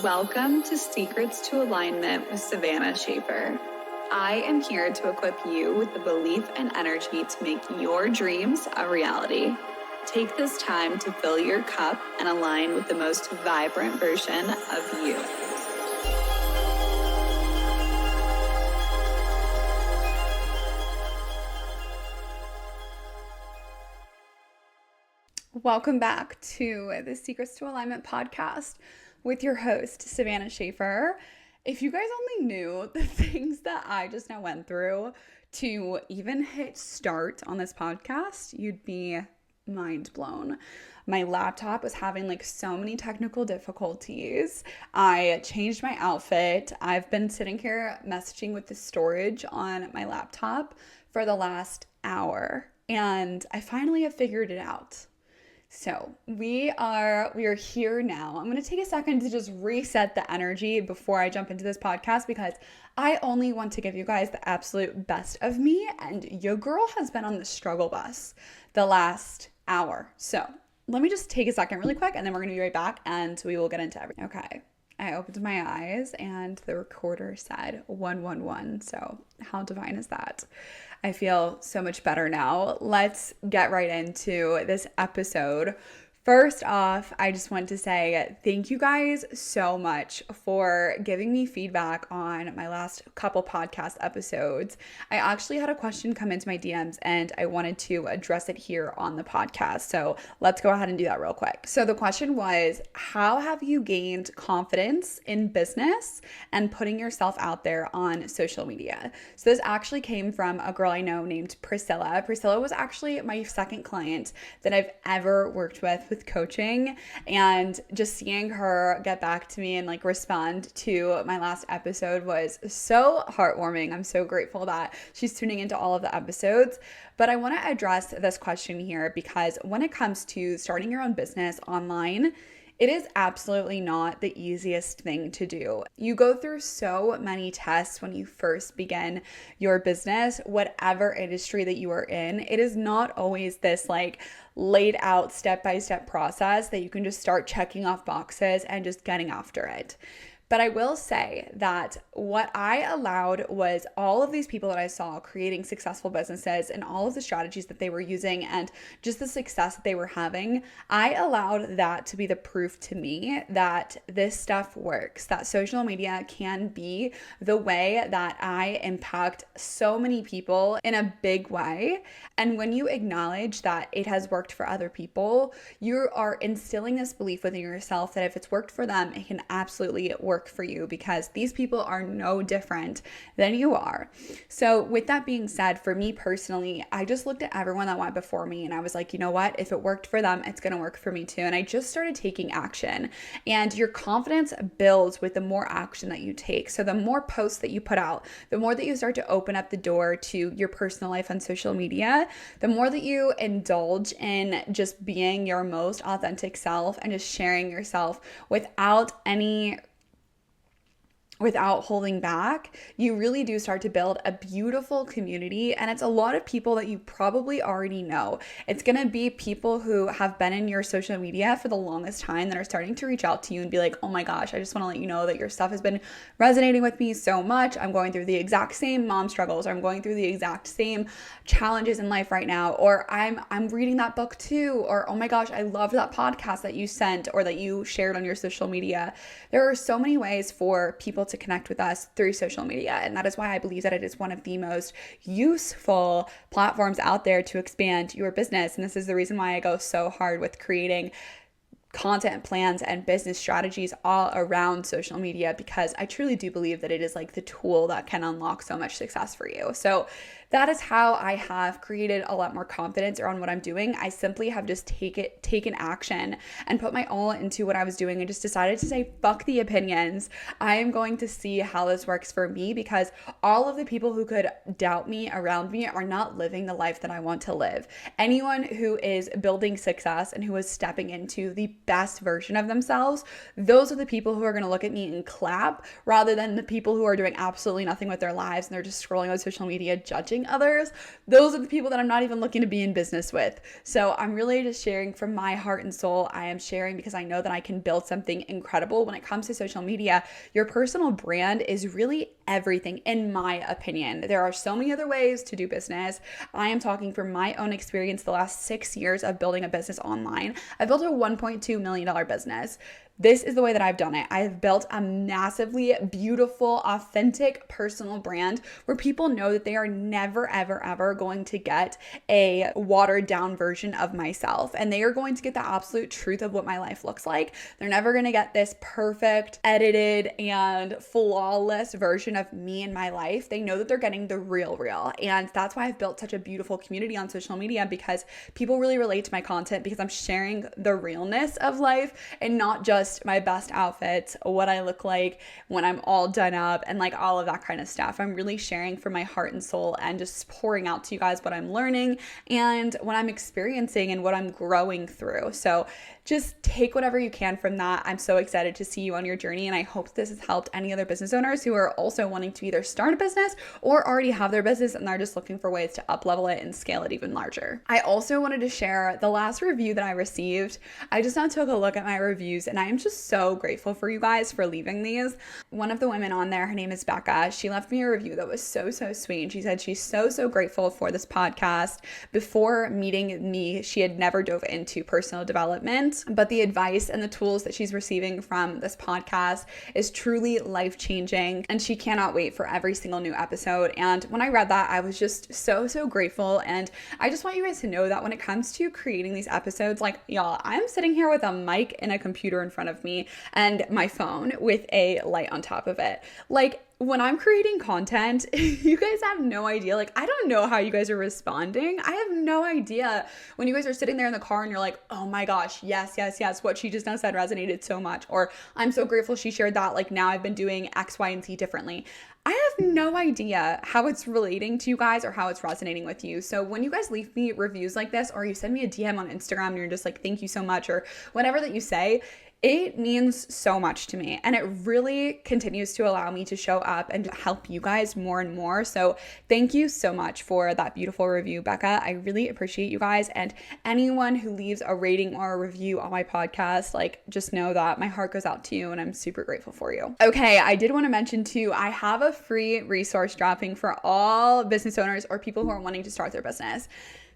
Welcome to Secrets to Alignment with Savannah Schaefer. I am here to equip you with the belief and energy to make your dreams a reality. Take this time to fill your cup and align with the most vibrant version of you. Welcome back to the Secrets to Alignment podcast with your host, Savannah Schaefer. If you guys only knew the things that I just now went through to even hit start on this podcast, you'd be mind blown. My laptop was having so many technical difficulties. I changed my outfit. I've been sitting here messaging with the storage on my laptop for the last hour, and I finally have figured it out. So we are here now. I'm going to take a second to just reset the energy before I jump into this podcast, because I only want to give you guys the absolute best of me, and your girl has been on the struggle bus the last hour. So let me just take a second really quick, and then we're going to be right back and we will get into everything. Okay. I opened my eyes and the recorder said 111. So how divine is that? I feel so much better now. Let's get right into this episode. First off, I just want to say thank you guys so much for giving me feedback on my last couple podcast episodes. I actually had a question come into my DMs and I wanted to address it here on the podcast. So let's go ahead and do that real quick. So the question was, how have you gained confidence in business and putting yourself out there on social media? So this actually came from a girl I know named Priscilla. Priscilla was actually my second client that I've ever worked with coaching, and just seeing her get back to me and respond to my last episode was so heartwarming. I'm so grateful that she's tuning into all of the episodes. But I want to address this question here because when it comes to starting your own business online, it is absolutely not the easiest thing to do. You go through so many tests when you first begin your business, whatever industry that you are in. It is not always this laid out step-by-step process that you can just start checking off boxes and just getting after it. But I will say that what I allowed was all of these people that I saw creating successful businesses and all of the strategies that they were using and just the success that they were having. I allowed that to be the proof to me that this stuff works, that social media can be the way that I impact so many people in a big way. And when you acknowledge that it has worked for other people, you are instilling this belief within yourself that if it's worked for them, it can absolutely work for you, because these people are no different than you are. So with that being said, for me personally, I just looked at everyone that went before me and I was like, you know what? If it worked for them, it's going to work for me too. And I just started taking action, and your confidence builds with the more action that you take. So the more posts that you put out, the more that you start to open up the door to your personal life on social media, the more that you indulge in just being your most authentic self and just sharing yourself without holding back, you really do start to build a beautiful community. And it's a lot of people that you probably already know. It's going to be people who have been in your social media for the longest time that are starting to reach out to you and be like, oh my gosh, I just want to let you know that your stuff has been resonating with me so much. I'm going through the exact same mom struggles, or I'm going through the exact same challenges in life right now, or I'm reading that book too, or oh my gosh, I loved that podcast that you sent or that you shared on your social media. There are so many ways for people to connect with us through social media, and that is why I believe that it is one of the most useful platforms out there to expand your business. And this is the reason why I go so hard with creating content plans and business strategies all around social media, because I truly do believe that it is the tool that can unlock so much success for you. So that is how I have created a lot more confidence around what I'm doing. I simply have just taken action and put my all into what I was doing and just decided to say, fuck the opinions. I am going to see how this works for me, because all of the people who could doubt me around me are not living the life that I want to live. Anyone who is building success and who is stepping into the best version of themselves, those are the people who are going to look at me and clap, rather than the people who are doing absolutely nothing with their lives and they're just scrolling on social media judging helping others, those are the people that I'm not even looking to be in business with. So I'm really just sharing from my heart and soul. I am sharing because I know that I can build something incredible. When it comes to social media, your personal brand is really everything, in my opinion. There are so many other ways to do business. I am talking from my own experience the last 6 years of building a business online. I built a $1.2 million business. This is the way that I've done it. I've built a massively beautiful, authentic personal brand where people know that they are never, ever, ever going to get a watered down version of myself. And they are going to get the absolute truth of what my life looks like. They're never going to get this perfect, edited, and flawless version of me in my life. They know that they're getting the real. And that's why I've built such a beautiful community on social media, because people really relate to my content because I'm sharing the realness of life and not just my best outfits, what I look like when I'm all done up, and like all of that kind of stuff. I'm really sharing from my heart and soul and just pouring out to you guys what I'm learning and what I'm experiencing and what I'm growing through. So just take whatever you can from that. I'm so excited to see you on your journey, and I hope this has helped any other business owners who are also wanting to either start a business or already have their business and they're just looking for ways to up level it and scale it even larger. I also wanted to share the last review that I received. I just now took a look at my reviews, and I am just so grateful for you guys for leaving these. One of the women on there, her name is Becca. She left me a review that was so sweet. And she said she's so grateful for this podcast. Before meeting me, she had never dove into personal development, but the advice and the tools that she's receiving from this podcast is truly life-changing, and she cannot wait for every single new episode. And when I read that, I was just so grateful. And I just want you guys to know that when it comes to creating these episodes, like, y'all, I'm sitting here with a mic and a computer in front of me and my phone with a light on top of it. Like, when I'm creating content, you guys have no idea. Like, I don't know how you guys are responding. I have no idea when you guys are sitting there in the car and you're like, oh my gosh, yes. What she just now said resonated so much. Or I'm so grateful she shared that. Like, now I've been doing X, Y, and Z differently. I have no idea how it's relating to you guys or how it's resonating with you. So when you guys leave me reviews like this, or you send me a DM on Instagram and you're just like, thank you so much, or whatever that you say, it means so much to me, and it really continues to allow me to show up and help you guys more and more. So thank you so much for that beautiful review, Becca. I really appreciate you guys, and anyone who leaves a rating or a review on my podcast, like, just know that my heart goes out to you and I'm super grateful for you. Okay, I did want to mention too, I have a free resource dropping for all business owners or people who are wanting to start their business.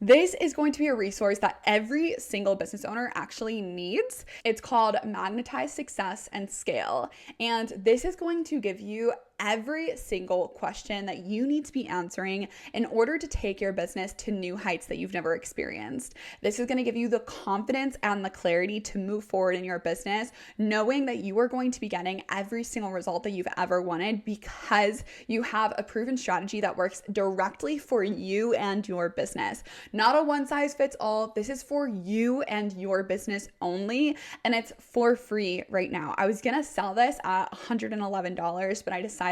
This is going to be a resource that every single business owner actually needs. It's called Magnetize Success and Scale. And this is going to give you every single question that you need to be answering in order to take your business to new heights that you've never experienced. This is going to give you the confidence and the clarity to move forward in your business, knowing that you are going to be getting every single result that you've ever wanted because you have a proven strategy that works directly for you and your business. Not a one size fits all. This is for you and your business only, and it's for free right now. I was going to sell this at $111, but I decided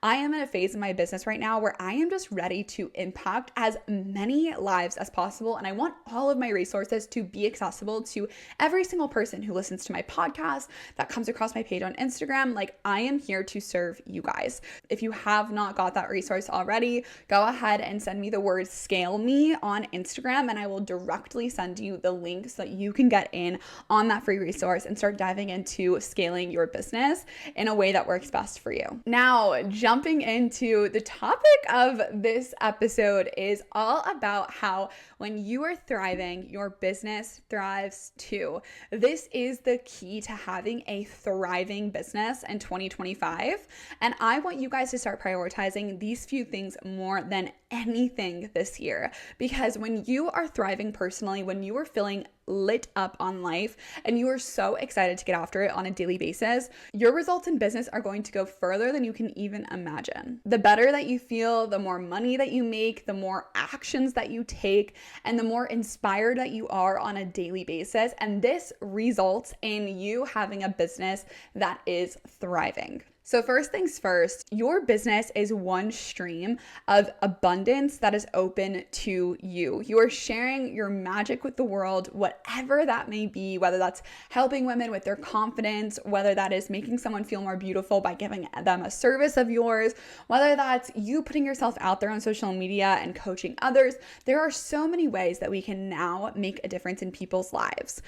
I am in a phase in my business right now where I am just ready to impact as many lives as possible. And I want all of my resources to be accessible to every single person who listens to my podcast, that comes across my page on Instagram. Like, I am here to serve you guys. If you have not got that resource already, go ahead and send me the word scale me on Instagram, and I will directly send you the link so that you can get in on that free resource and start diving into scaling your business in a way that works best for you. Now, jumping into the topic of this episode is all about how when you are thriving, your business thrives too. This is the key to having a thriving business in 2025. And I want you guys to start prioritizing these few things more than anything this year, because when you are thriving personally, when you are feeling lit up on life and you are so excited to get after it on a daily basis, your results in business are going to go further than you can even imagine. The better that you feel, the more money that you make, the more actions that you take, and the more inspired that you are on a daily basis. And this results in you having a business that is thriving. So first things first, your business is one stream of abundance that is open to you. You are sharing your magic with the world, whatever that may be, whether that's helping women with their confidence, whether that is making someone feel more beautiful by giving them a service of yours, whether that's you putting yourself out there on social media and coaching others. There are so many ways that we can now make a difference in people's lives.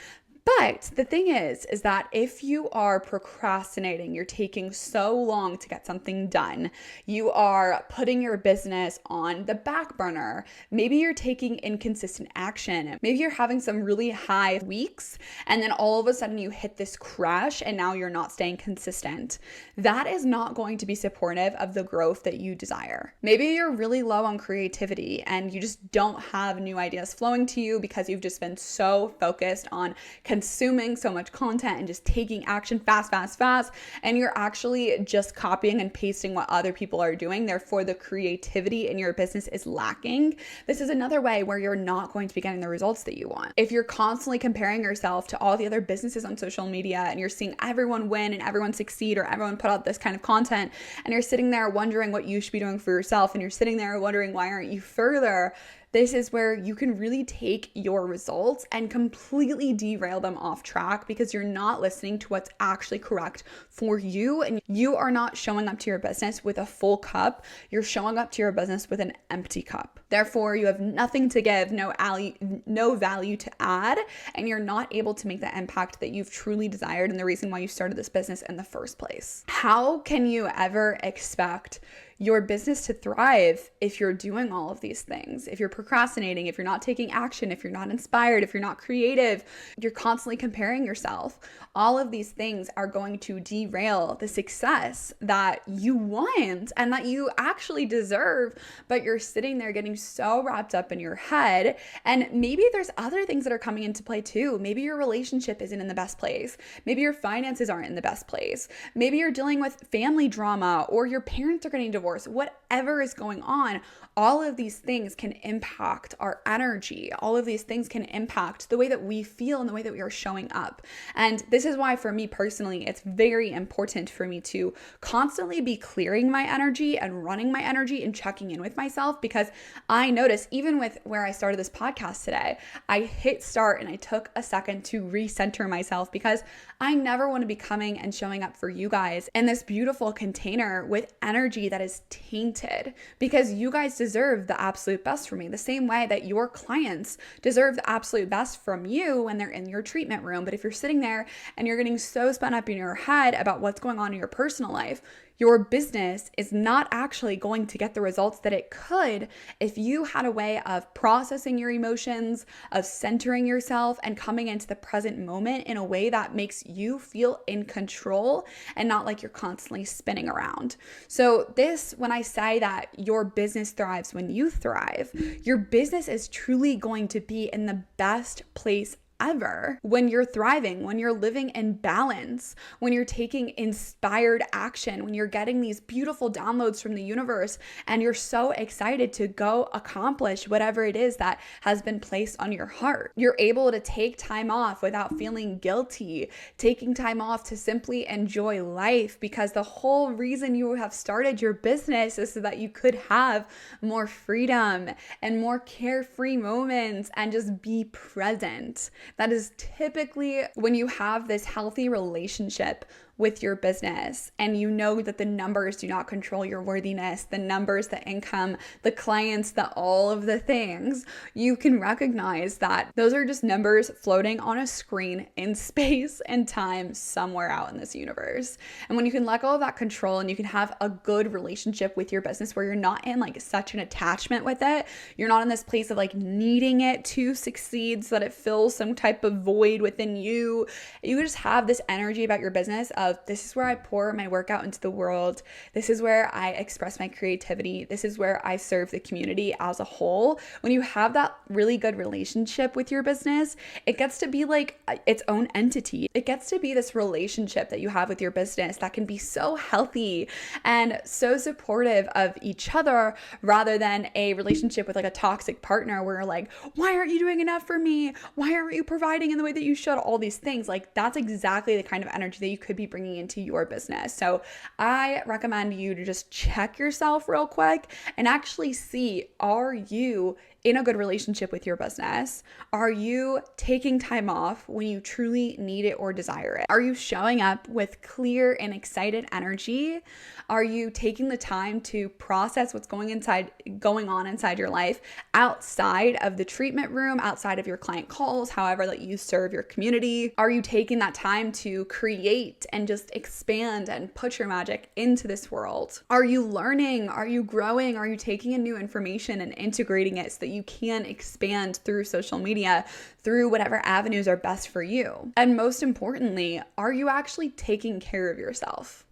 But the thing is that if you are procrastinating, you're taking so long to get something done, you are putting your business on the back burner, maybe you're taking inconsistent action, maybe you're having some really high weeks, and then all of a sudden you hit this crash and now you're not staying consistent. That is not going to be supportive of the growth that you desire. Maybe you're really low on creativity and you just don't have new ideas flowing to you because you've just been so focused on consuming so much content and just taking action fast, and you're actually just copying and pasting what other people are doing. Therefore, the creativity in your business is lacking. This is another way where you're not going to be getting the results that you want. If you're constantly comparing yourself to all the other businesses on social media and you're seeing everyone win and everyone succeed or everyone put out this kind of content, and you're sitting there wondering what you should be doing for yourself, and you're sitting there wondering why aren't you further, this is where you can really take your results and completely derail them off track because you're not listening to what's actually correct for you, and you are not showing up to your business with a full cup. You're showing up to your business with an empty cup. Therefore, you have nothing to give, no value to add, and you're not able to make the impact that you've truly desired and the reason why you started this business in the first place. How can you ever expect your business to thrive if you're doing all of these things? If you're procrastinating, if you're not taking action, if you're not inspired, if you're not creative, you're constantly comparing yourself. All of these things are going to derail the success that you want and that you actually deserve, but you're sitting there getting so wrapped up in your head. And maybe there's other things that are coming into play too. Maybe your relationship isn't in the best place. Maybe your finances aren't in the best place. Maybe you're dealing with family drama or your parents are getting divorced. Whatever is going on, all of these things can impact our energy. All of these things can impact the way that we feel and the way that we are showing up. And this is why for me personally, it's very important for me to constantly be clearing my energy and running my energy and checking in with myself, because I notice even with where I started this podcast today, I hit start and I took a second to recenter myself because I never want to be coming and showing up for you guys in this beautiful container with energy that is tainted, because you guys deserve the absolute best from me, the same way that your clients deserve the absolute best from you when they're in your treatment room. But if you're sitting there and you're getting so spun up in your head about what's going on in your personal life, your business is not actually going to get the results that it could if you had a way of processing your emotions, of centering yourself and coming into the present moment in a way that makes you feel in control and not like you're constantly spinning around. So when I say that your business thrives when you thrive, your business is truly going to be in the best place ever when you're thriving, when you're living in balance, when you're taking inspired action, when you're getting these beautiful downloads from the universe and you're so excited to go accomplish whatever it is that has been placed on your heart. You're able to take time off without feeling guilty, taking time off to simply enjoy life, because the whole reason you have started your business is so that you could have more freedom and more carefree moments and just be present. That is typically when you have this healthy relationship with your business and you know that the numbers do not control your worthiness, the numbers, the income, the clients, all of the things, you can recognize that those are just numbers floating on a screen in space and time somewhere out in this universe. And when you can let go of that control and you can have a good relationship with your business where you're not in like such an attachment with it, you're not in this place of like needing it to succeed so that it fills some type of void within you. You just have this energy about your business of, this is where I pour my work out into the world. This is where I express my creativity. This is where I serve the community as a whole. When you have that really good relationship with your business, it gets to be like its own entity. It gets to be this relationship that you have with your business that can be so healthy and so supportive of each other, rather than a relationship with like a toxic partner where you're like, why aren't you doing enough for me? Why aren't you providing in the way that you should? All these things. Like, that's exactly the kind of energy that you could be bringing into your business. So I recommend you to just check yourself real quick and actually see, are you in a good relationship with your business? Are you taking time off when you truly need it or desire it? Are you showing up with clear and excited energy? Are you taking the time to process what's going on inside your life outside of the treatment room, outside of your client calls, however that you serve your community? Are you taking that time to create and just expand and put your magic into this world? Are you learning? Are you growing? Are you taking in new information and integrating it so that you can expand through social media, through whatever avenues are best for you? And most importantly, are you actually taking care of yourself?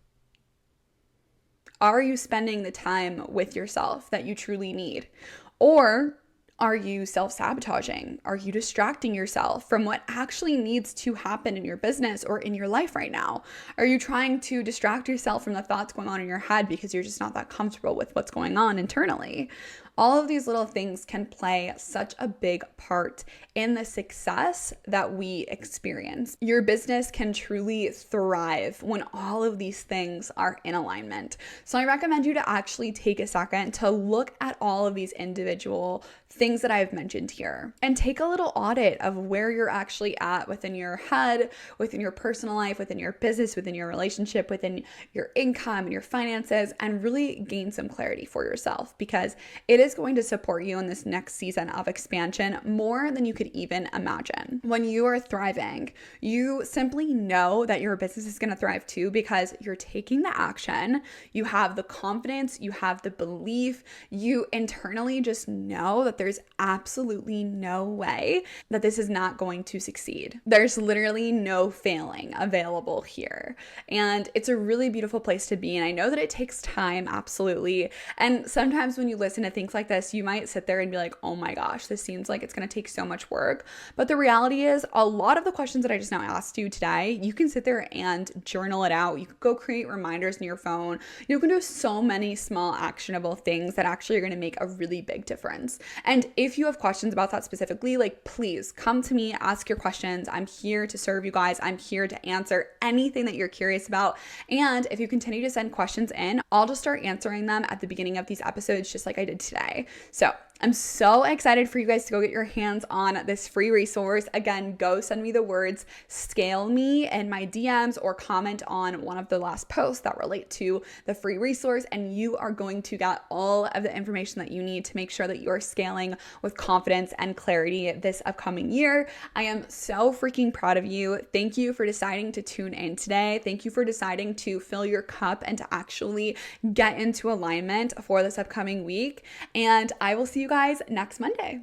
Are you spending the time with yourself that you truly need? Or are you self-sabotaging? Are you distracting yourself from what actually needs to happen in your business or in your life right now? Are you trying to distract yourself from the thoughts going on in your head because you're just not that comfortable with what's going on internally? All of these little things can play such a big part in the success that we experience. Your business can truly thrive when all of these things are in alignment. So I recommend you to actually take a second to look at all of these individual things that I've mentioned here and take a little audit of where you're actually at within your head, within your personal life, within your business, within your relationship, within your income and your finances, and really gain some clarity for yourself, because it is going to support you in this next season of expansion more than you could even imagine. When you are thriving, you simply know that your business is going to thrive too, because you're taking the action, you have the confidence, you have the belief, you internally just know that there's absolutely no way that this is not going to succeed. There's literally no failing available here. And it's a really beautiful place to be. And I know that it takes time, absolutely. And sometimes when you listen to things like this, you might sit there and be like, oh my gosh, this seems like it's going to take so much work. But the reality is, a lot of the questions that I just now asked you today, you can sit there and journal it out. You could go create reminders in your phone. You can do so many small actionable things that actually are going to make a really big difference. And if you have questions about that specifically, like, please come to me, ask your questions. I'm here to serve you guys. I'm here to answer anything that you're curious about. And if you continue to send questions in, I'll just start answering them at the beginning of these episodes, just like I did today. So I'm so excited for you guys to go get your hands on this free resource. Again, go send me the words "scale me" in my DMs or comment on one of the last posts that relate to the free resource, and you are going to get all of the information that you need to make sure that you are scaling with confidence and clarity this upcoming year. I am so freaking proud of you. Thank you for deciding to tune in today. Thank you for deciding to fill your cup and to actually get into alignment for this upcoming week. And I will see you guys next Monday.